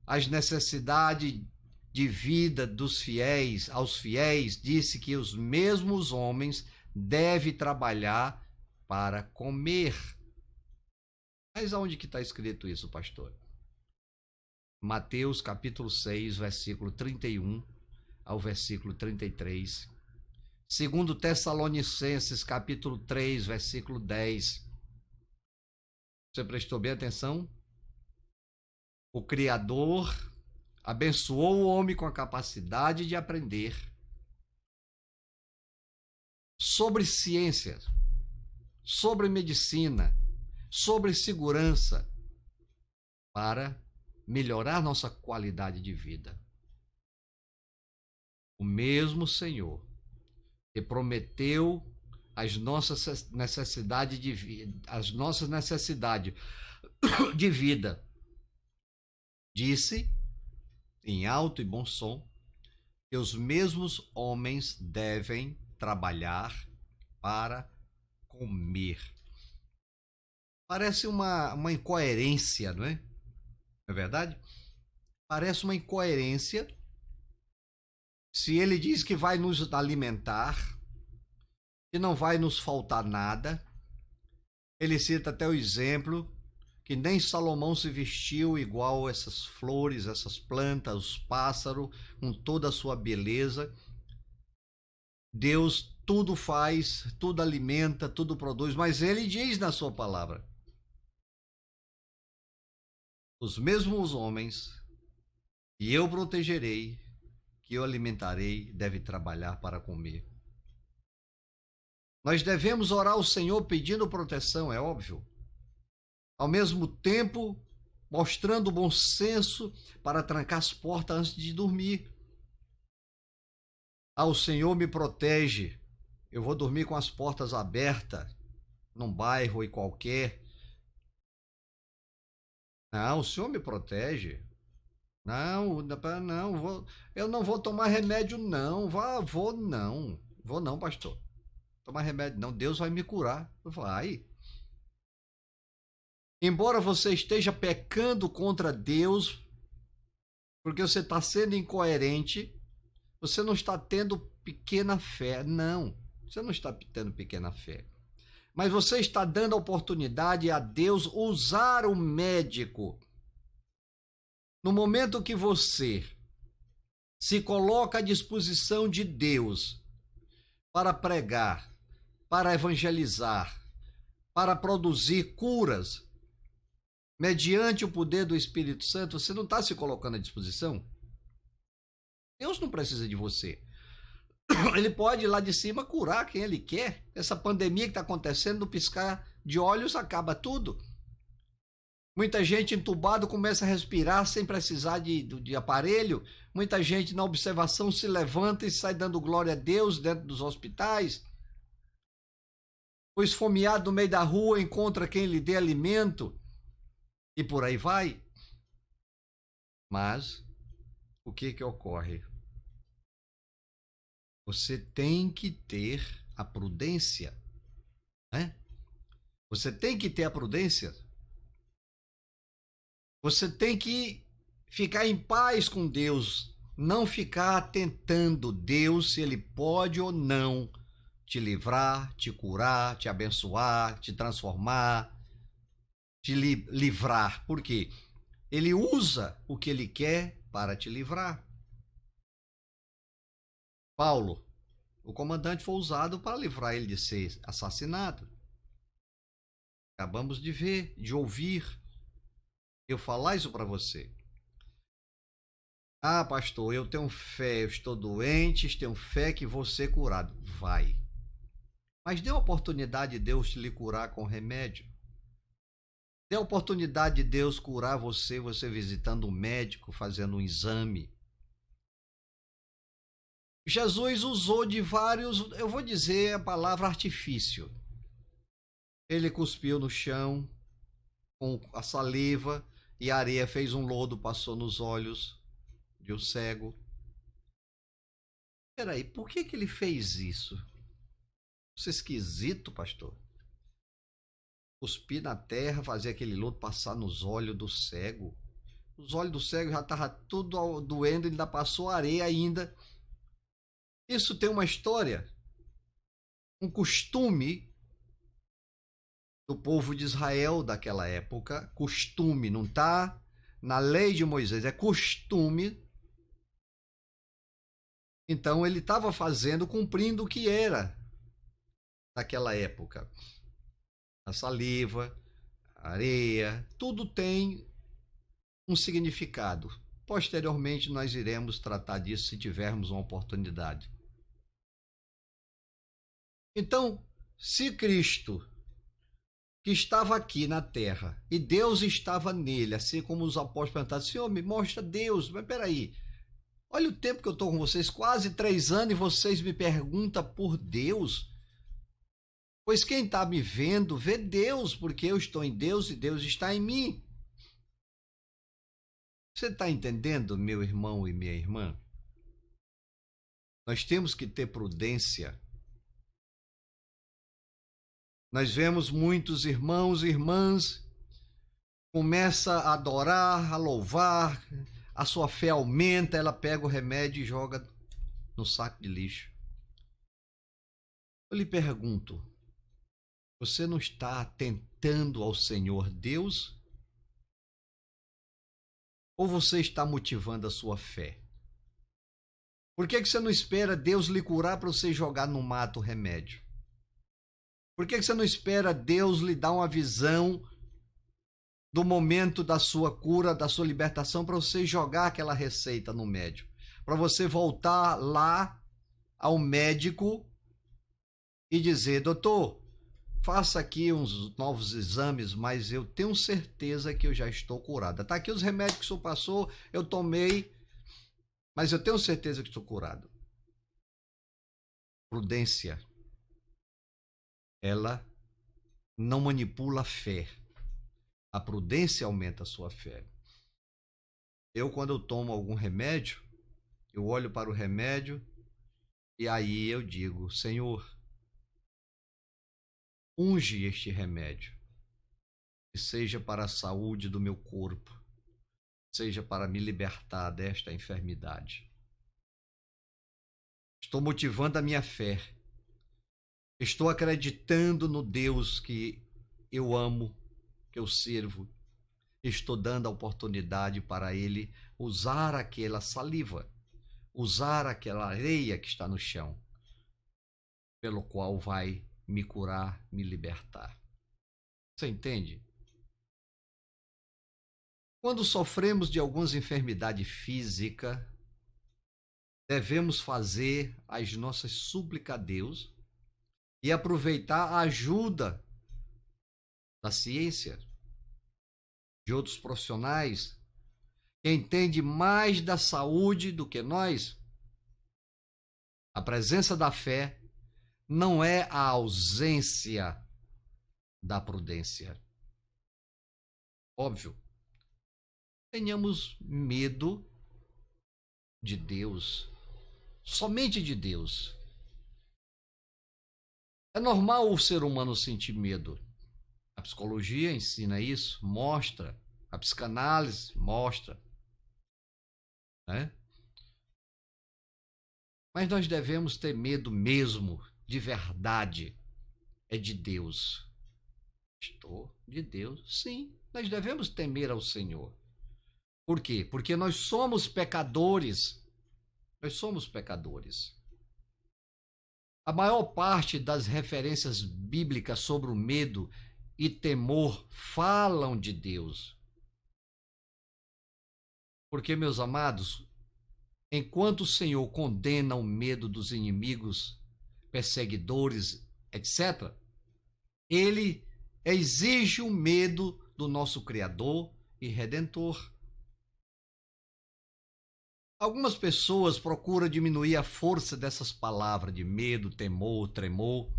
as necessidades de vida dos fiéis, aos fiéis, disse que os mesmos homens devem trabalhar para comer. Mas aonde que está escrito isso, pastor? Mateus capítulo 6, versículo 31 ao versículo 33. Segundo Tessalonicenses capítulo 3, versículo 10. Você prestou bem atenção? O Criador abençoou o homem com a capacidade de aprender sobre ciências, sobre medicina, sobre segurança, para melhorar nossa qualidade de vida. O mesmo Senhor que prometeu as nossas necessidades de vida, disse, em alto e bom som, que os mesmos homens devem trabalhar para comer. Parece uma incoerência, não é? Não é verdade? Parece uma incoerência. Se ele diz que vai nos alimentar, que não vai nos faltar nada, ele cita até o exemplo que nem Salomão se vestiu igual essas flores, essas plantas, os pássaros, com toda a sua beleza. Deus tudo faz, tudo alimenta, tudo produz, mas ele diz na sua palavra: os mesmos homens que eu protegerei, que eu alimentarei, devem trabalhar para comer. Nós devemos orar ao Senhor pedindo proteção, é óbvio. Ao mesmo tempo, mostrando bom senso para trancar as portas antes de dormir. O Senhor me protege. Eu vou dormir com as portas abertas, num bairro e qualquer. Não, o Senhor me protege. Não, eu não vou tomar remédio, não. Vou não, pastor. Tomar remédio, não. Deus vai me curar. Vai. Embora você esteja pecando contra Deus, porque você está sendo incoerente, você não está tendo pequena fé. Não, você não está tendo pequena fé. Mas você está dando a oportunidade a Deus usar o médico. No momento que você se coloca à disposição de Deus para pregar, para evangelizar, para produzir curas, mediante o poder do Espírito Santo, você não está se colocando à disposição? Deus não precisa de você. Ele pode ir lá de cima curar quem ele quer. Essa pandemia que está acontecendo, no piscar de olhos, acaba tudo. Muita gente entubada começa a respirar sem precisar de aparelho. Muita gente na observação se levanta e sai dando glória a Deus dentro dos hospitais. O esfomeado no meio da rua encontra quem lhe dê alimento. E por aí vai. Mas o que ocorre? Você tem que ter a prudência, né? Você tem que ter a prudência. Você tem que ficar em paz com Deus, não ficar tentando Deus se ele pode ou não te livrar, te curar, te abençoar, te transformar, te livrar. Por quê? Ele usa o que ele quer para te livrar. Paulo, o comandante, foi usado para livrar ele de ser assassinado. Acabamos de ver, de ouvir eu falar isso para você. Ah, pastor, eu tenho fé, eu estou doente, tenho fé que vou ser curado. Vai. Mas dê a oportunidade de Deus te lhe curar com remédio. Dê a oportunidade de Deus curar você visitando um médico, fazendo um exame. Jesus usou de vários, eu vou dizer a palavra artifício. Ele cuspiu no chão com a saliva e a areia fez um lodo, passou nos olhos de um cego. Peraí, por que ele fez isso? Isso é esquisito, pastor. Cuspir na terra, fazer aquele lodo passar nos olhos do cego. Os olhos do cego já estavam tudo doendo, ele ainda passou areia ainda. Isso tem uma história, um costume do povo de Israel daquela época. Costume, não está na lei de Moisés, é costume. Então ele estava fazendo, cumprindo o que era daquela época. A saliva, a areia, tudo tem um significado. Posteriormente nós iremos tratar disso se tivermos uma oportunidade. Então, se Cristo, que estava aqui na terra, e Deus estava nele, assim como os apóstolos perguntaram: Senhor, me mostra Deus. Mas peraí, olha o tempo que eu estou com vocês, quase 3 anos, e vocês me perguntam por Deus. Pois quem está me vendo, vê Deus, porque eu estou em Deus e Deus está em mim. Você está entendendo, meu irmão e minha irmã? Nós temos que ter prudência. Nós vemos muitos irmãos e irmãs começa a adorar, a louvar, a sua fé aumenta, ela pega o remédio e joga no saco de lixo. Eu lhe pergunto, você não está atentando ao Senhor Deus Ou você está motivando a sua fé? Por que você não espera Deus lhe curar para você jogar no mato o remédio? Por que você não espera Deus lhe dar uma visão do momento da sua cura, da sua libertação, para você jogar aquela receita no médico? Para você voltar lá ao médico e dizer: doutor, faça aqui uns novos exames, mas eu tenho certeza que eu já estou curada. Tá aqui os remédios que o senhor passou, eu tomei, mas eu tenho certeza que estou curado. Prudência, ela não manipula a fé. A prudência aumenta a sua fé. Quando eu tomo algum remédio, eu olho para o remédio e aí eu digo: Senhor, unge este remédio, que seja para a saúde do meu corpo, seja para me libertar desta enfermidade. Estou motivando a minha fé. Estou acreditando no Deus que eu amo, que eu sirvo. Estou dando a oportunidade para Ele usar aquela saliva, usar aquela areia que está no chão, pelo qual vai me curar, me libertar. Você entende? Quando sofremos de algumas enfermidades físicas, devemos fazer as nossas súplicas a Deus e aproveitar a ajuda da ciência, de outros profissionais que entendem mais da saúde do que nós. A presença da fé não é a ausência da prudência. Óbvio, tenhamos medo de Deus, somente de Deus. É normal o ser humano sentir medo. A psicologia ensina isso, mostra. A psicanálise mostra. Né? Mas nós devemos ter medo mesmo, de verdade. É de Deus. De Deus, sim. Nós devemos temer ao Senhor. Por quê? Porque nós somos pecadores. Nós somos pecadores. A maior parte das referências bíblicas sobre o medo e temor falam de Deus. Porque, meus amados, enquanto o Senhor condena o medo dos inimigos, perseguidores, etc., Ele exige o medo do nosso Criador e Redentor. Algumas pessoas procuram diminuir a força dessas palavras de medo, temor, tremor,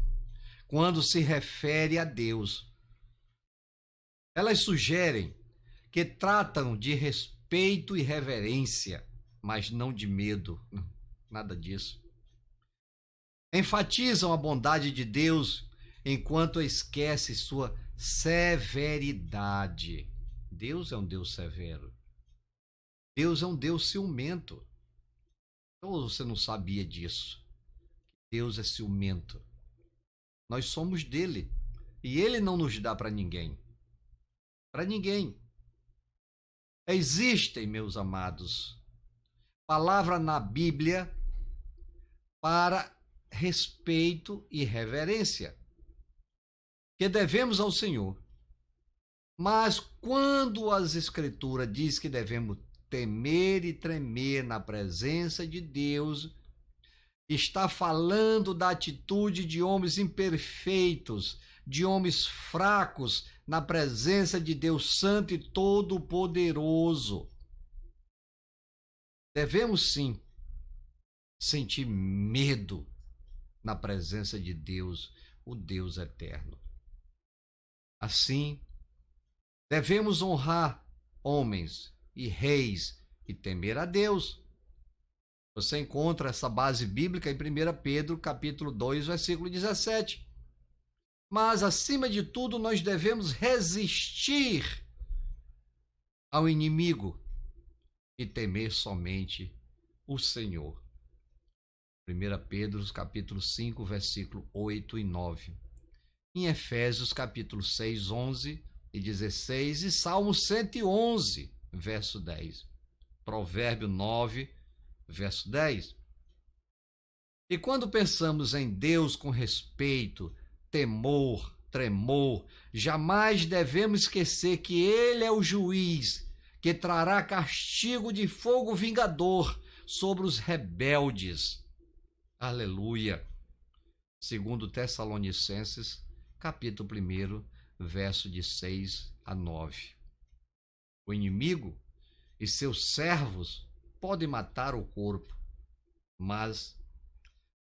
quando se refere a Deus. Elas sugerem que tratam de respeito e reverência, mas não de medo, nada disso. Enfatizam a bondade de Deus enquanto esquece sua severidade. Deus é um Deus severo. Deus é um Deus ciumento. Ou você não sabia disso? Deus é ciumento. Nós somos dele. E ele não nos dá para ninguém. Para ninguém. Existem, meus amados, palavras na Bíblia para respeito e reverência que devemos ao Senhor. Mas quando as Escrituras diz que devemos temer e tremer na presença de Deus, está falando da atitude de homens imperfeitos, de homens fracos na presença de Deus Santo e Todo-Poderoso. Devemos sim sentir medo na presença de Deus, o Deus eterno. Assim, devemos honrar homens e reis e temer a Deus. Você encontra essa base bíblica em 1 Pedro, capítulo 2, versículo 17. Mas, acima de tudo, nós devemos resistir ao inimigo e temer somente o Senhor. 1 Pedro, capítulo 5, versículo 8 e 9. Em Efésios, capítulo 6, 11 e 16 e Salmo 111. verso 10. Provérbio 9, verso 10. E quando pensamos em Deus com respeito, temor, tremor, jamais devemos esquecer que Ele é o juiz que trará castigo de fogo vingador sobre os rebeldes. Aleluia. Segundo Tessalonicenses, capítulo 1, verso de 6 a 9. O inimigo e seus servos podem matar o corpo, mas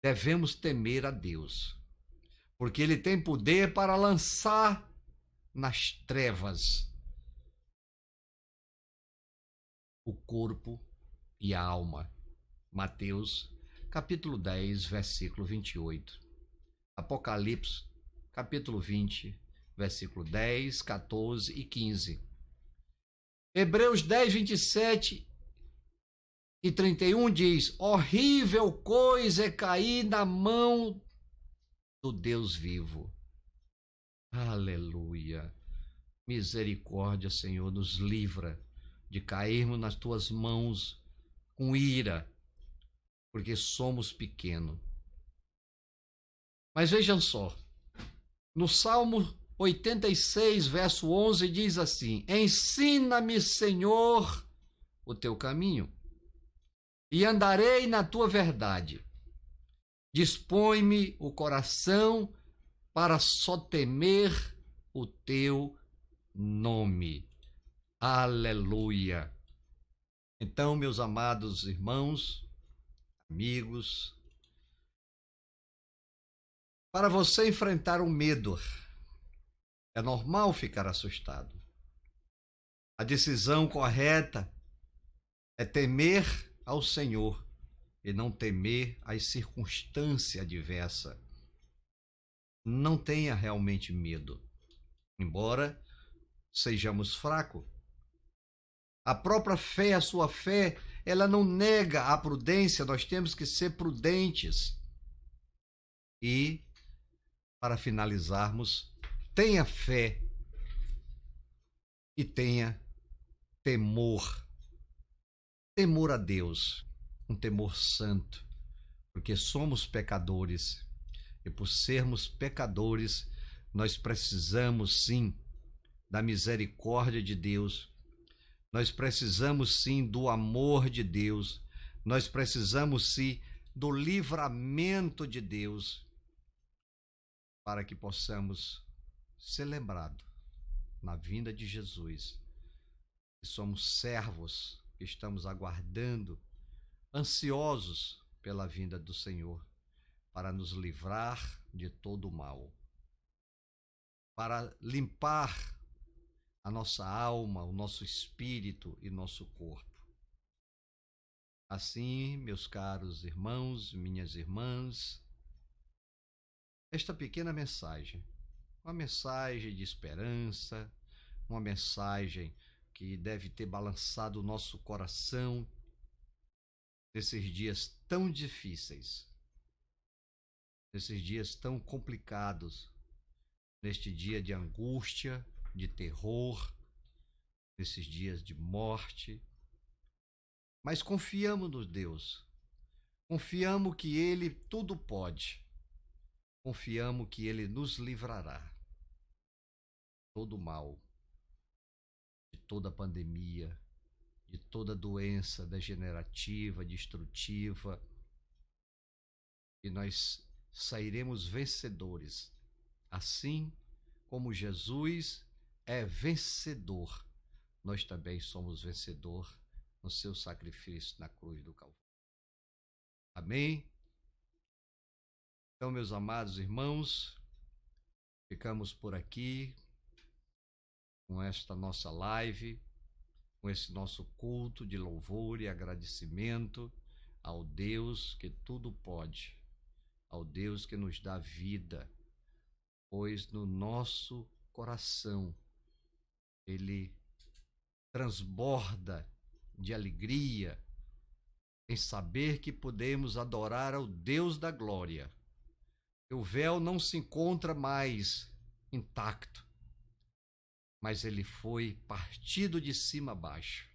devemos temer a Deus, porque Ele tem poder para lançar nas trevas o corpo e a alma. Mateus, capítulo 10, versículo 28. Apocalipse, capítulo 20, versículo 10, 14 e 15. Hebreus 10, 27 e 31 diz: horrível coisa é cair na mão do Deus vivo. Aleluia. Misericórdia, Senhor, nos livra de cairmos nas tuas mãos com ira, porque somos pequenos. Mas vejam só, no Salmo 86, verso 11, diz assim: ensina-me, Senhor, o teu caminho, e andarei na tua verdade. Dispõe-me o coração para só temer o teu nome. Aleluia. Então, meus amados irmãos, amigos, para você enfrentar o medo, é normal ficar assustado. A decisão correta é temer ao Senhor e não temer as circunstâncias adversas. Não tenha realmente medo, embora sejamos fracos. A própria fé, a sua fé, ela não nega a prudência, nós temos que ser prudentes. E, para finalizarmos, tenha fé e tenha temor. Temor a Deus, um temor santo, porque somos pecadores. E por sermos pecadores, nós precisamos sim da misericórdia de Deus. Nós precisamos sim do amor de Deus. Nós precisamos sim do livramento de Deus, para que possamos ser lembrados na vinda de Jesus. Que somos servos que estamos aguardando, ansiosos pela vinda do Senhor, para nos livrar de todo o mal, para limpar a nossa alma, o nosso espírito e nosso corpo. Assim, meus caros irmãos, minhas irmãs, esta pequena mensagem, uma mensagem de esperança, uma mensagem que deve ter balançado o nosso coração nesses dias tão difíceis, nesses dias tão complicados, neste dia de angústia, de terror, nesses dias de morte. Mas confiamos no Deus, confiamos que Ele tudo pode, confiamos que Ele nos livrará de todo mal, de toda pandemia, de toda doença degenerativa, destrutiva, e nós sairemos vencedores, assim como Jesus é vencedor, nós também somos vencedor no seu sacrifício na cruz do Calvário. Amém? Então, meus amados irmãos, ficamos por aqui com esta nossa live, com esse nosso culto de louvor e agradecimento ao Deus que tudo pode, ao Deus que nos dá vida, pois no nosso coração Ele transborda de alegria em saber que podemos adorar ao Deus da glória. O véu não se encontra mais intacto, mas ele foi partido de cima a baixo.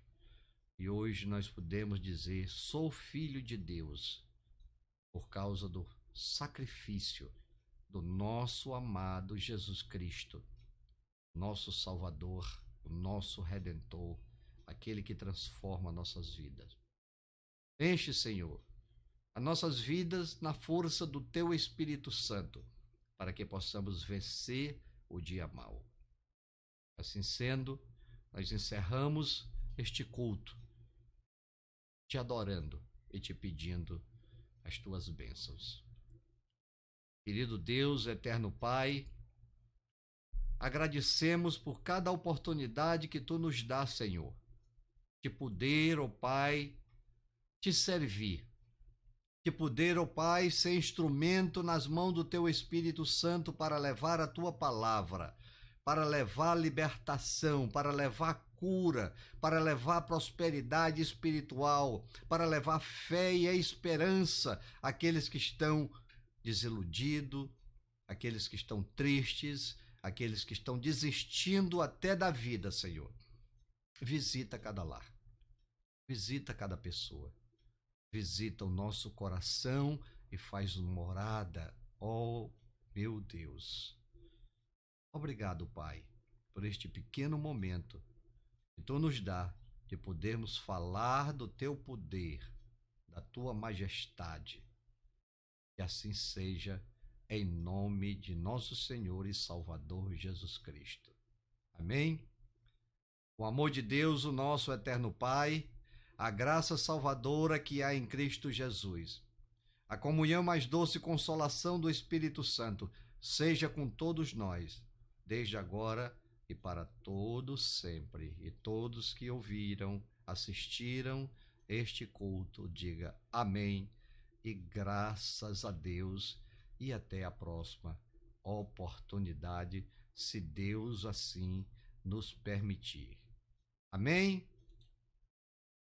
E hoje nós podemos dizer: sou filho de Deus, por causa do sacrifício do nosso amado Jesus Cristo, nosso Salvador, o nosso Redentor, aquele que transforma nossas vidas. Enche, Senhor, as nossas vidas na força do Teu Espírito Santo, para que possamos vencer o dia mau. Assim sendo, nós encerramos este culto, te adorando e te pedindo as Tuas bênçãos. Querido Deus, eterno Pai, agradecemos por cada oportunidade que Tu nos dá, Senhor, de poder, ó Pai, te servir, de poder, ó Pai, ser instrumento nas mãos do Teu Espírito Santo para levar a Tua palavra, para levar libertação, para levar cura, para levar prosperidade espiritual, para levar fé e esperança àqueles que estão desiludidos, aqueles que estão tristes, aqueles que estão desistindo até da vida, Senhor. Visita cada lar, visita cada pessoa, visita o nosso coração e faz morada, ó meu Deus. Obrigado, Pai, por este pequeno momento que Tu nos dá de podermos falar do Teu poder, da Tua majestade. Que assim seja, em nome de nosso Senhor e Salvador Jesus Cristo. Amém? O amor de Deus, o nosso eterno Pai, a graça salvadora que há em Cristo Jesus, a comunhão mais doce consolação do Espírito Santo, seja com todos nós, desde agora e para todos sempre. E todos que ouviram, assistiram este culto, diga amém e graças a Deus, e até a próxima oportunidade, se Deus assim nos permitir. Amém?